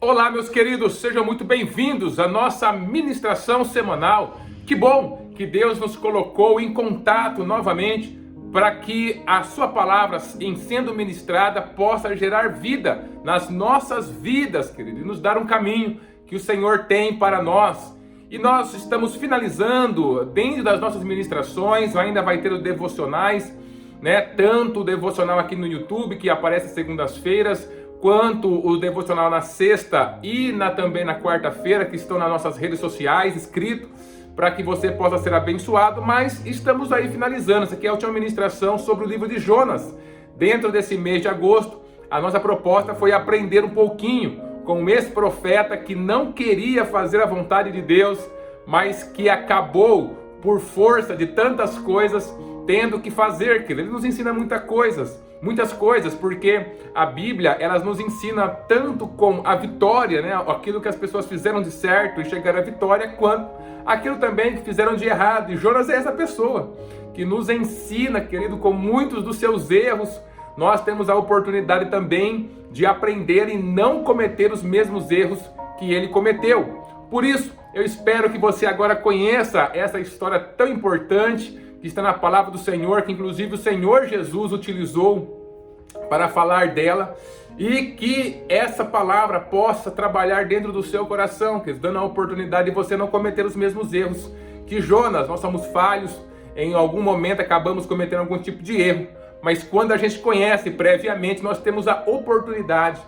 Olá, meus queridos, sejam muito bem-vindos à nossa ministração semanal. Que bom que Deus nos colocou em contato novamente para que a sua palavra, em sendo ministrada, possa gerar vida nas nossas vidas, querido, e nos dar um caminho que o Senhor tem para nós. E nós estamos finalizando, dentro das nossas ministrações, ainda vai ter os devocionais, né? Tanto o devocional aqui no YouTube, que aparece segundas-feiras, quanto o devocional na sexta e também na quarta-feira, que estão nas nossas redes sociais, escrito, para que você possa ser abençoado. Mas estamos aí finalizando. Essa aqui é a última ministração sobre o livro de Jonas. Dentro desse mês de agosto, a nossa proposta foi aprender um pouquinho com esse profeta que não queria fazer a vontade de Deus, mas que acabou, por força de tantas coisas, tendo que fazer. Ele nos ensina muitas coisas, porque a Bíblia, ela nos ensina tanto com a vitória, né, aquilo que as pessoas fizeram de certo e chegaram à vitória, quanto aquilo também que fizeram de errado. E Jonas é essa pessoa que nos ensina, querido, com muitos dos seus erros. Nós temos a oportunidade também de aprender e não cometer os mesmos erros que ele cometeu. Por isso, eu espero que você agora conheça essa história tão importante que está na palavra do Senhor, que inclusive o Senhor Jesus utilizou para falar dela, e que essa palavra possa trabalhar dentro do seu coração, dando a oportunidade de você não cometer os mesmos erros que Jonas. Nós somos falhos, em algum momento acabamos cometendo algum tipo de erro, mas quando a gente conhece previamente, nós temos a oportunidade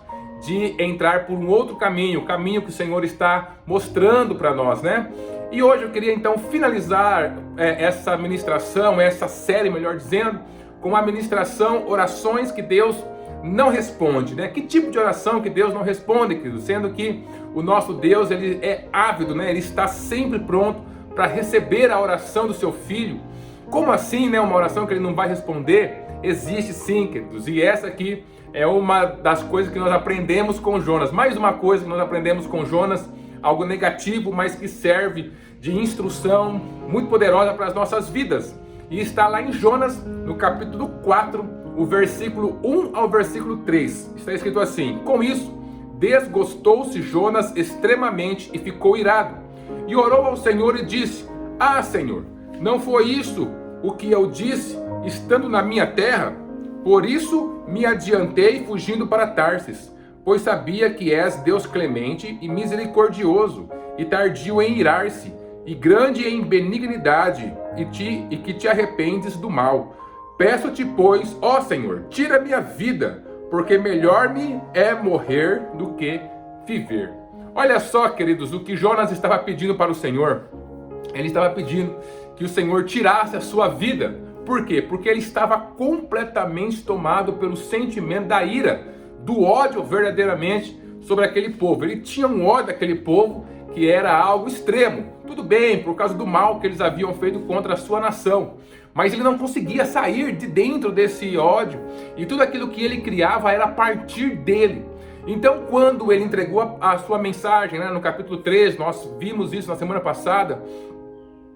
de entrar por um outro caminho, o caminho que o Senhor está mostrando para nós, né? E hoje eu queria então finalizar essa ministração, essa série, melhor dizendo, com a ministração Orações que Deus não responde, né? Que tipo de oração que Deus não responde, querido? Sendo que o nosso Deus, ele é ávido, né? Ele está sempre pronto para receber a oração do seu filho. Como assim, né? Uma oração que ele não vai responder? Existe sim, queridos. E essa aqui é uma das coisas que nós aprendemos com Jonas. Mais uma coisa que nós aprendemos com Jonas, algo negativo, mas que serve de instrução muito poderosa para as nossas vidas. E está lá em Jonas, no capítulo 4, o versículo 1 ao versículo 3. Está escrito assim: com isso, desgostou-se Jonas extremamente e ficou irado. E orou ao Senhor e disse: ah, Senhor, não foi isso o que eu disse, estando na minha terra? Por isso me adiantei fugindo para Tarsis, pois sabia que és Deus clemente e misericordioso, e tardio em irar-se, e grande em benignidade, e que te arrependes do mal. Peço-te, pois, ó Senhor, tira minha vida, porque melhor me é morrer do que viver. Olha só, queridos, o que Jonas estava pedindo para o Senhor. Ele estava pedindo que o Senhor tirasse a sua vida. Por quê? Porque ele estava completamente tomado pelo sentimento da ira, do ódio verdadeiramente sobre aquele povo. Ele tinha um ódio daquele povo que era algo extremo. Tudo bem, por causa do mal que eles haviam feito contra a sua nação. Mas ele não conseguia sair de dentro desse ódio. E tudo aquilo que ele criava era a partir dele. Então, quando ele entregou a sua mensagem, né, no capítulo 3, nós vimos isso na semana passada,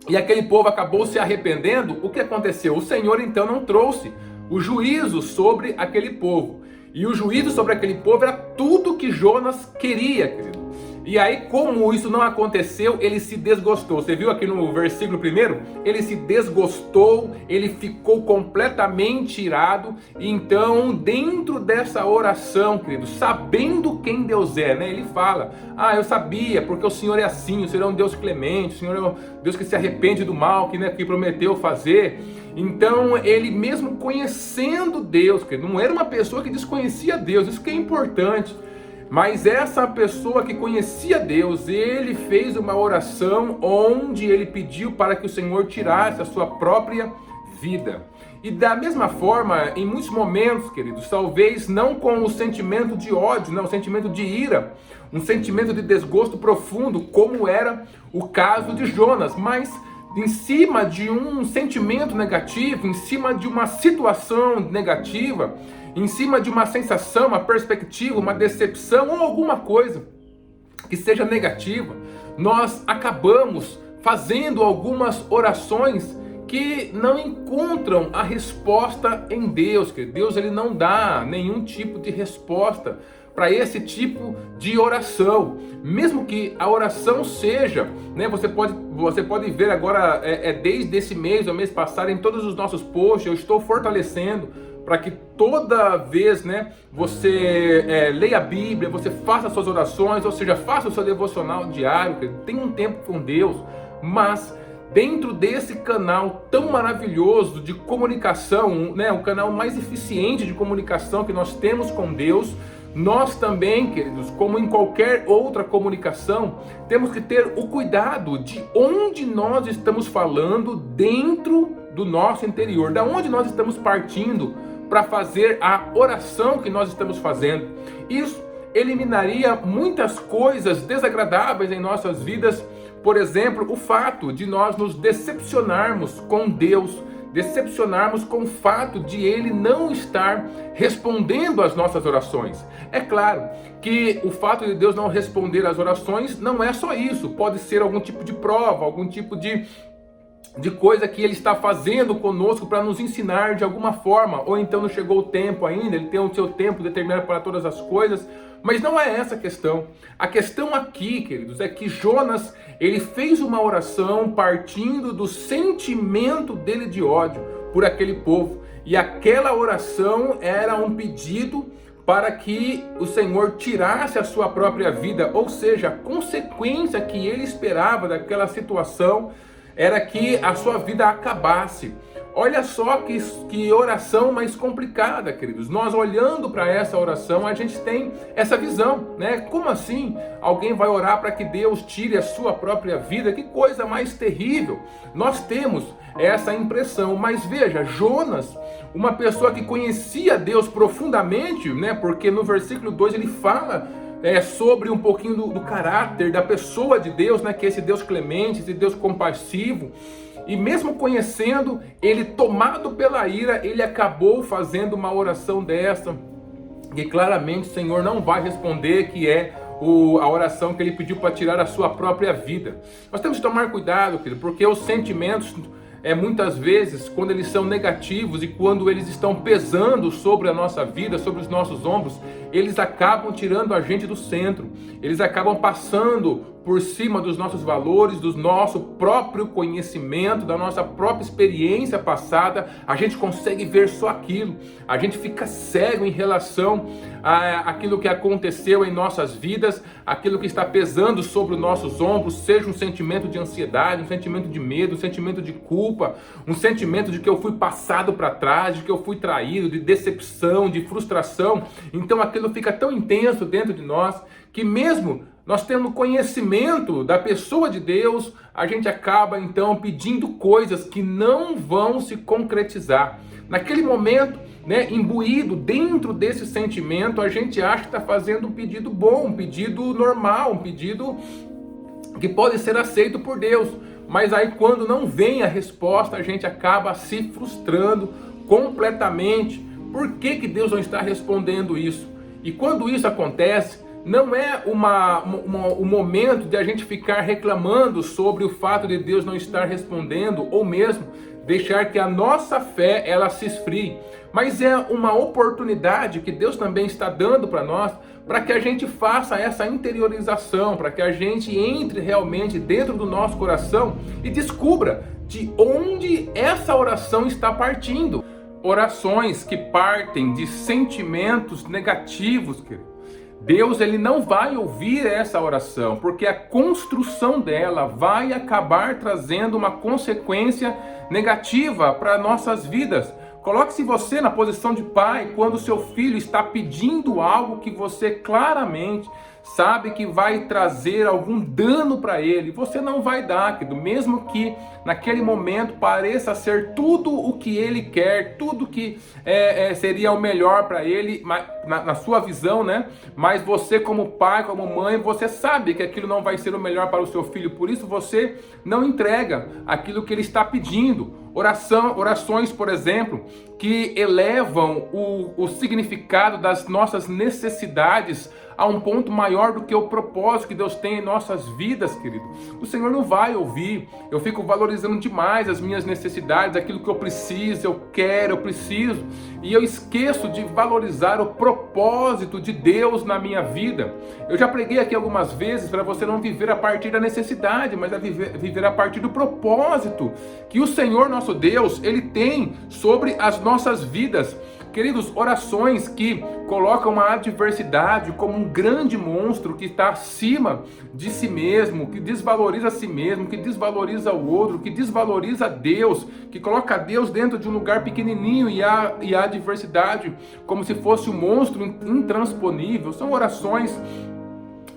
e aquele povo acabou se arrependendo, o que aconteceu? O Senhor então não trouxe o juízo sobre aquele povo. E o juízo sobre aquele povo era tudo que Jonas queria, querido. E aí, como isso não aconteceu, ele se desgostou. Você viu aqui no versículo 1? Ele se desgostou, ele ficou completamente irado. Então, dentro dessa oração, querido, sabendo quem Deus é, né? Ele fala: ah, eu sabia, porque o Senhor é assim, o Senhor é um Deus clemente, o Senhor é um Deus que se arrepende do mal, que prometeu fazer. Então, ele mesmo conhecendo Deus, querido, não era uma pessoa que desconhecia Deus, isso que é importante. Mas essa pessoa que conhecia Deus, ele fez uma oração onde ele pediu para que o Senhor tirasse a sua própria vida. E da mesma forma, em muitos momentos, queridos, talvez não com o sentimento de ódio, não, o sentimento de ira, um sentimento de desgosto profundo, como era o caso de Jonas, mas em cima de um sentimento negativo, em cima de uma situação negativa, em cima de uma sensação, uma perspectiva, uma decepção ou alguma coisa que seja negativa, nós acabamos fazendo algumas orações que não encontram a resposta em Deus. Que Deus, ele não dá nenhum tipo de resposta para esse tipo de oração. Mesmo que a oração seja, né, você pode ver agora, desde esse mês, o mês passado, em todos os nossos posts, eu estou fortalecendo para que toda vez, né, você leia a Bíblia, você faça suas orações, ou seja, faça o seu devocional diário, tenha um tempo com Deus, mas dentro desse canal tão maravilhoso de comunicação, né, o canal mais eficiente de comunicação que nós temos com Deus, nós também, queridos, como em qualquer outra comunicação, temos que ter o cuidado de onde nós estamos falando dentro do nosso interior, da onde nós estamos partindo para fazer a oração que nós estamos fazendo. Isso eliminaria muitas coisas desagradáveis em nossas vidas. Por exemplo, o fato de nós nos decepcionarmos com Deus, decepcionarmos com o fato de Ele não estar respondendo às nossas orações. É claro que o fato de Deus não responder às orações não é só isso, pode ser algum tipo de prova, algum tipo de coisa que Ele está fazendo conosco para nos ensinar de alguma forma, ou então não chegou o tempo ainda, Ele tem o seu tempo determinado para todas as coisas, mas não é essa a questão. A questão aqui, queridos, é que Jonas, ele fez uma oração partindo do sentimento dele de ódio por aquele povo, e aquela oração era um pedido para que o Senhor tirasse a sua própria vida, ou seja, a consequência que ele esperava daquela situação era que a sua vida acabasse. Olha só que oração mais complicada, queridos. Nós olhando para essa oração, a gente tem essa visão, né? Como assim alguém vai orar para que Deus tire a sua própria vida? Que coisa mais terrível. Nós temos essa impressão, mas veja, Jonas, uma pessoa que conhecia Deus profundamente, né? Porque no versículo 2 ele fala sobre um pouquinho do caráter da pessoa de Deus, né? Que é esse Deus clemente, esse Deus compassivo. E mesmo conhecendo, ele tomado pela ira, ele acabou fazendo uma oração dessa, que claramente o Senhor não vai responder, que é a oração que ele pediu para tirar a sua própria vida. Nós temos que tomar cuidado, querido, porque os sentimentos, muitas vezes, quando eles são negativos e quando eles estão pesando sobre a nossa vida, sobre os nossos ombros, eles acabam tirando a gente do centro, eles acabam passando por cima dos nossos valores, do nosso próprio conhecimento, da nossa própria experiência passada. A gente consegue ver só aquilo, a gente fica cego em relação àquilo que aconteceu em nossas vidas, aquilo que está pesando sobre os nossos ombros, seja um sentimento de ansiedade, um sentimento de medo, um sentimento de culpa, um sentimento de que eu fui passado para trás, de que eu fui traído, de decepção, de frustração. Então aquilo fica tão intenso dentro de nós, que mesmo nós tendo conhecimento da pessoa de Deus, a gente acaba então pedindo coisas que não vão se concretizar. Naquele momento, né, imbuído dentro desse sentimento, a gente acha que está fazendo um pedido bom, um pedido normal, um pedido que pode ser aceito por Deus. Mas aí quando não vem a resposta, a gente acaba se frustrando completamente. Por que Deus não está respondendo isso? E quando isso acontece, não é um momento de a gente ficar reclamando sobre o fato de Deus não estar respondendo, ou mesmo deixar que a nossa fé ela se esfrie, mas é uma oportunidade que Deus também está dando para nós, para que a gente faça essa interiorização, para que a gente entre realmente dentro do nosso coração e descubra de onde essa oração está partindo. Orações que partem de sentimentos negativos, querido, Deus ele não vai ouvir essa oração, porque a construção dela vai acabar trazendo uma consequência negativa para nossas vidas. Coloque-se você na posição de pai quando seu filho está pedindo algo que você claramente sabe que vai trazer algum dano para ele. Você não vai dar, querido, mesmo que naquele momento pareça ser tudo o que ele quer, tudo que seria o melhor para ele, na sua visão, né? Mas você como pai, como mãe, você sabe que aquilo não vai ser o melhor para o seu filho, por isso você não entrega aquilo que ele está pedindo. Orações, por exemplo, que elevam o significado das nossas necessidades a um ponto maior do que o propósito que Deus tem em nossas vidas, querido, o Senhor não vai ouvir. Eu fico valorizando demais as minhas necessidades, aquilo que eu preciso, eu quero, eu preciso, e eu esqueço de valorizar o propósito de Deus na minha vida. Eu já preguei aqui algumas vezes para você não viver a partir da necessidade, mas viver a partir do propósito que o Senhor nosso Deus, Ele tem sobre as nossas vidas. Queridos, orações que colocam a adversidade como um grande monstro que está acima de si mesmo, que desvaloriza a si mesmo, que desvaloriza o outro, que desvaloriza Deus, que coloca Deus dentro de um lugar pequenininho e a adversidade como se fosse um monstro intransponível, são orações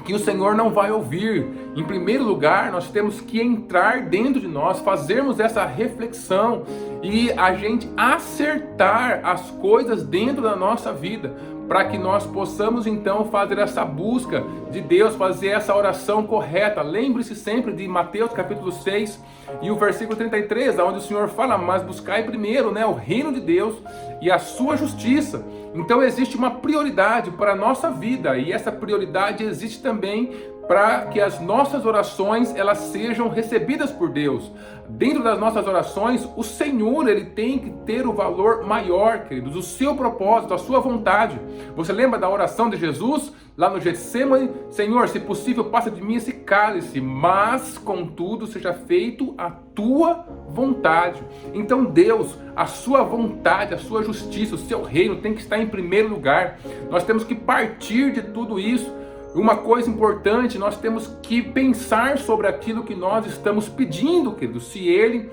que o Senhor não vai ouvir. Em primeiro lugar, nós temos que entrar dentro de nós, fazermos essa reflexão e a gente acertar as coisas dentro da nossa vida, para que nós possamos então fazer essa busca de Deus, fazer essa oração correta. Lembre-se sempre de Mateus capítulo 6 e o versículo 33, onde o Senhor fala: mas buscai primeiro, o reino de Deus e a sua justiça. Então existe uma prioridade para a nossa vida, e essa prioridade existe também para que as nossas orações elas sejam recebidas por Deus. Dentro das nossas orações, o Senhor ele tem que ter o valor maior, queridos, o seu propósito, a sua vontade. Você lembra da oração de Jesus lá no Getsemane? Senhor, se possível, passa de mim esse cálice, mas contudo seja feito a tua vontade. Então Deus, a sua vontade, a sua justiça, o seu reino tem que estar em primeiro lugar. Nós temos que partir de tudo isso. Uma coisa importante, nós temos que pensar sobre aquilo que nós estamos pedindo, querido. Se Ele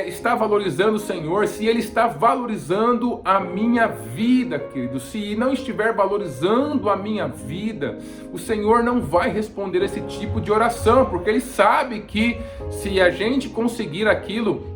está valorizando o Senhor, se Ele está valorizando a minha vida, querido. Se não estiver valorizando a minha vida, o Senhor não vai responder esse tipo de oração, porque Ele sabe que se a gente conseguir aquilo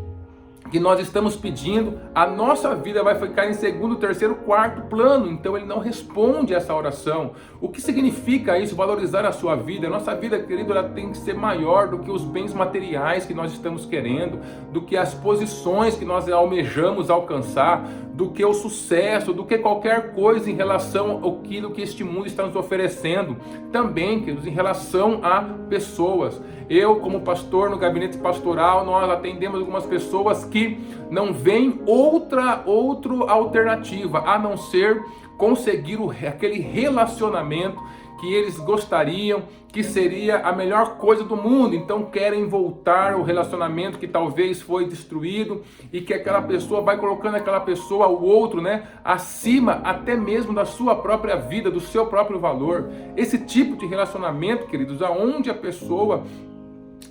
que nós estamos pedindo, a nossa vida vai ficar em segundo, terceiro, quarto plano. Então Ele não responde essa oração. O que significa isso? Valorizar a sua vida. A nossa vida, querido, ela tem que ser maior do que os bens materiais que nós estamos querendo, do que as posições que nós almejamos alcançar, do que o sucesso, do que qualquer coisa em relação àquilo que este mundo está nos oferecendo. Também, queridos, em relação a pessoas. Eu, como pastor no gabinete pastoral, nós atendemos algumas pessoas que não veem outra alternativa a não ser conseguir aquele relacionamento que eles gostariam, que seria a melhor coisa do mundo. Então querem voltar ao relacionamento que talvez foi destruído, e que aquela pessoa vai colocando aquela pessoa, o outro, acima até mesmo da sua própria vida, do seu próprio valor. Esse tipo de relacionamento, queridos, aonde a pessoa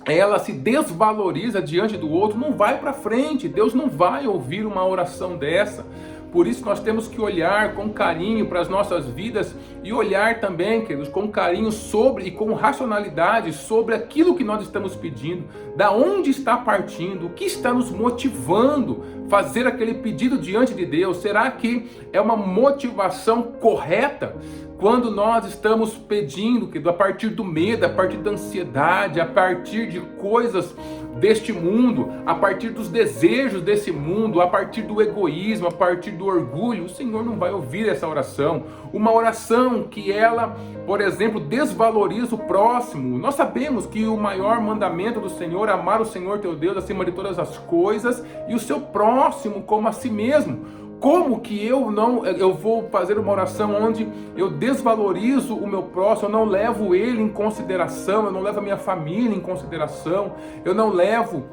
ela se desvaloriza diante do outro, não vai para frente. Deus não vai ouvir uma oração dessa. Por isso nós temos que olhar com carinho para as nossas vidas e olhar também, queridos, com carinho sobre e com racionalidade sobre aquilo que nós estamos pedindo, da onde está partindo, o que está nos motivando a fazer aquele pedido diante de Deus. Será que é uma motivação correta? Quando nós estamos pedindo, a partir do medo, a partir da ansiedade, a partir de coisas deste mundo, a partir dos desejos desse mundo, a partir do egoísmo, a partir do orgulho, o Senhor não vai ouvir essa oração. Uma oração que ela, por exemplo, desvaloriza o próximo. Nós sabemos que o maior mandamento do Senhor é amar o Senhor teu Deus acima de todas as coisas e o seu próximo como a si mesmo. Como que eu vou fazer uma oração onde eu desvalorizo o meu próximo, eu não levo ele em consideração, eu não levo a minha família em consideração, eu não levo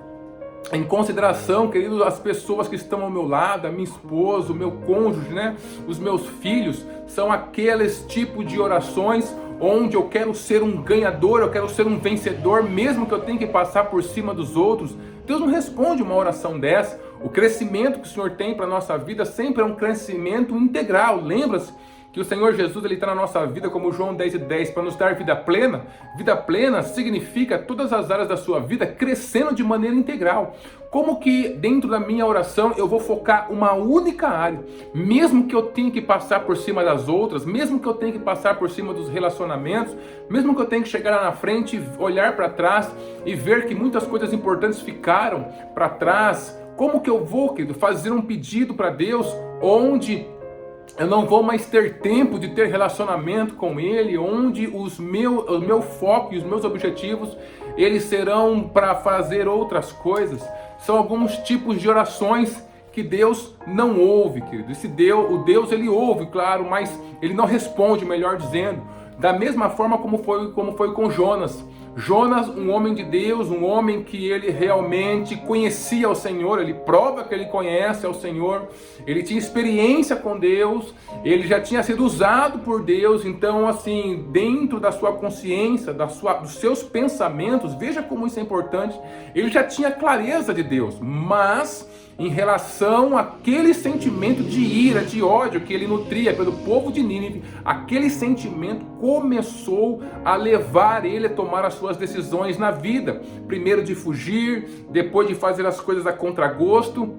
em consideração, queridos, as pessoas que estão ao meu lado, a minha esposa, o meu cônjuge, os meus filhos? São aqueles tipos de orações onde eu quero ser um ganhador, eu quero ser um vencedor, mesmo que eu tenha que passar por cima dos outros. Deus não responde uma oração dessa. O crescimento que o Senhor tem para a nossa vida sempre é um crescimento integral. Lembra-se que o Senhor Jesus está na nossa vida, como João 10:10, para nos dar vida plena? Vida plena significa todas as áreas da sua vida crescendo de maneira integral. Como que dentro da minha oração eu vou focar uma única área, mesmo que eu tenha que passar por cima das outras, mesmo que eu tenha que passar por cima dos relacionamentos, mesmo que eu tenha que chegar lá na frente e olhar para trás e ver que muitas coisas importantes ficaram para trás? Como que eu vou, querido, fazer um pedido para Deus onde eu não vou mais ter tempo de ter relacionamento com Ele, onde o meu foco e os meus objetivos, eles serão para fazer outras coisas. São alguns tipos de orações que Deus não ouve, querido. O Deus ele ouve, claro, mas ele não responde, melhor dizendo. Da mesma forma como foi com Jonas. Jonas, um homem de Deus, um homem que ele realmente conhecia o Senhor, ele prova que ele conhece ao Senhor, ele tinha experiência com Deus, ele já tinha sido usado por Deus, então assim, dentro da sua consciência, dos seus pensamentos, veja como isso é importante, ele já tinha clareza de Deus, mas em relação àquele sentimento de ira, de ódio que ele nutria pelo povo de Nínive, aquele sentimento começou a levar ele a tomar as suas decisões na vida. Primeiro de fugir, depois de fazer as coisas a contragosto,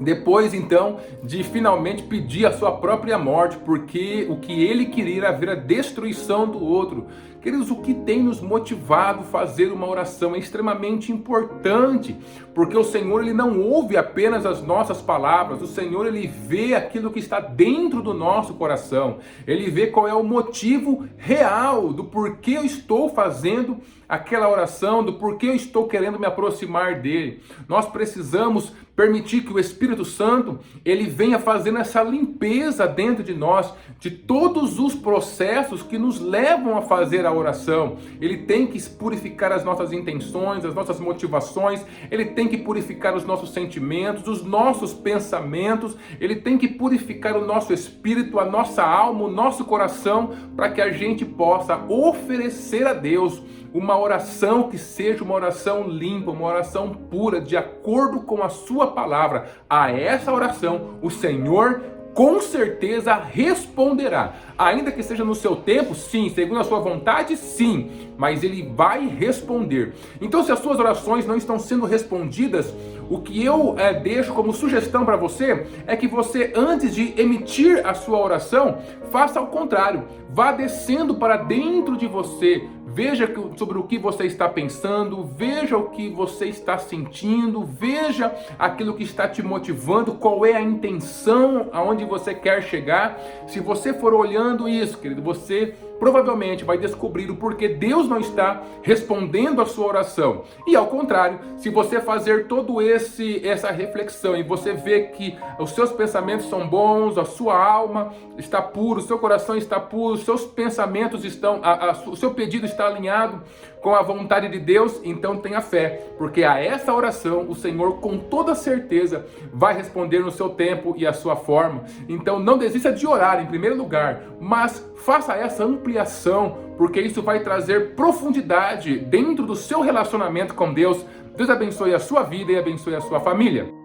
depois então de finalmente pedir a sua própria morte, porque o que ele queria era ver a destruição do outro. Queridos, o que tem nos motivado a fazer uma oração é extremamente importante, porque o Senhor ele não ouve apenas as nossas palavras, o Senhor ele vê aquilo que está dentro do nosso coração, ele vê qual é o motivo real do porquê eu estou fazendo aquela oração, do porquê eu estou querendo me aproximar dele. Nós precisamos permitir que o Espírito Santo ele venha fazendo essa limpeza dentro de nós, de todos os processos que nos levam a fazer a oração. Ele tem que purificar as nossas intenções, as nossas motivações, ele tem que purificar os nossos sentimentos, os nossos pensamentos, ele tem que purificar o nosso espírito, a nossa alma, o nosso coração, para que a gente possa oferecer a Deus uma oração que seja uma oração limpa, uma oração pura, de acordo com a sua palavra. A essa oração o Senhor com certeza responderá, ainda que seja no seu tempo, sim, segundo a sua vontade, sim, mas ele vai responder. Então, se as suas orações não estão sendo respondidas, o que eu deixo como sugestão para você é que você, antes de emitir a sua oração, faça ao contrário, vá descendo para dentro de você. Veja sobre o que você está pensando, veja o que você está sentindo, veja aquilo que está te motivando, qual é a intenção, aonde você quer chegar. Se você for olhando isso, querido, você provavelmente vai descobrir o porquê Deus não está respondendo a sua oração. E ao contrário, se você fazer essa reflexão e você vê que os seus pensamentos são bons, a sua alma está pura, o seu coração está puro, os seus pensamentos estão, o seu pedido está alinhado com a vontade de Deus, então tenha fé, porque a essa oração o Senhor com toda certeza vai responder no seu tempo e a sua forma. Então não desista de orar em primeiro lugar, mas faça essa ampliação, porque isso vai trazer profundidade dentro do seu relacionamento com Deus. Deus abençoe a sua vida e abençoe a sua família.